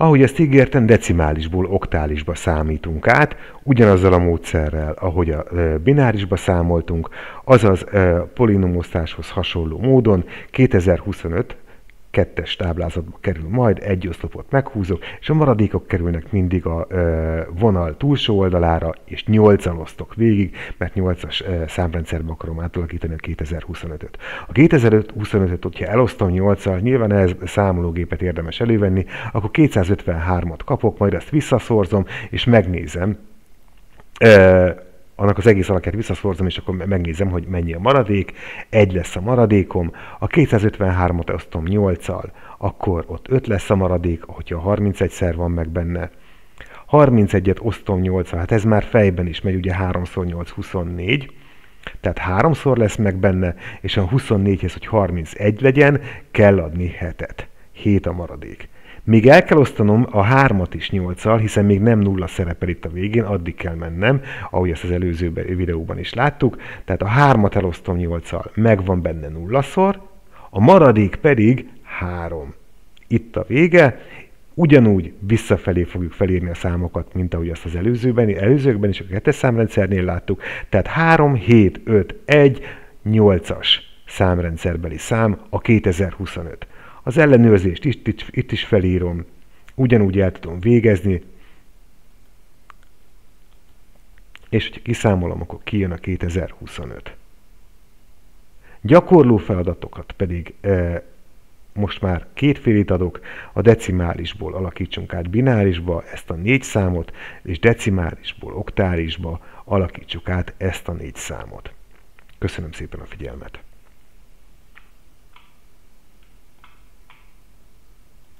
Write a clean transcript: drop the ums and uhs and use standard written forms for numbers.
Ahogy ezt ígértem, decimálisból oktálisba számítunk át, ugyanazzal a módszerrel, ahogy a binárisba számoltunk, azaz polinómosztáshoz hasonló módon 2025 kettes táblázatba kerül majd, egy oszlopot meghúzok, és a maradékok kerülnek mindig a vonal túlsó oldalára, és 8-al osztok végig, mert 8-as számrendszerbe akarom átalakítani a 2025-öt. A 2025-öt, hogyha elosztom 8-al, nyilván ez számológépet érdemes elővenni, akkor 253-at kapok, majd ezt visszaszorzom, és megnézem, annak az egész alakját visszaszorzom, és akkor megnézem, hogy mennyi a maradék, 1 lesz a maradékom, a 253-at osztom 8-al, akkor ott 5 lesz a maradék, hogyha 31-szer van meg benne. 31-et osztom 8-al, hát ez már fejben is megy, ugye 3x8, 24, tehát 3-szor lesz meg benne, és a 24-hez, hogy 31 legyen, kell adni 7-et. 7 a maradék. Még el kell osztanom a 3-at is 8-al, hiszen még nem 0 szerepel itt a végén, addig kell mennem, ahogy ezt az előző videóban is láttuk. Tehát a 3-at elosztom 8-al, megvan benne 0-szor, a maradék pedig 3. Itt a vége, ugyanúgy visszafelé fogjuk felírni a számokat, mint ahogy azt az előzőkben is, a 2-es számrendszernél láttuk. Tehát 3, 7, 5, 1, 8-as számrendszerbeli szám a 2025. Az ellenőrzést itt is felírom, ugyanúgy el tudom végezni, és hogyha kiszámolom, akkor kijön a 2025. Gyakorló feladatokat pedig most már kétfélét adok, a decimálisból alakítsunk át binárisba ezt a 4 számot, és decimálisból oktálisba alakítsuk át ezt a 4 számot. Köszönöm szépen a figyelmet!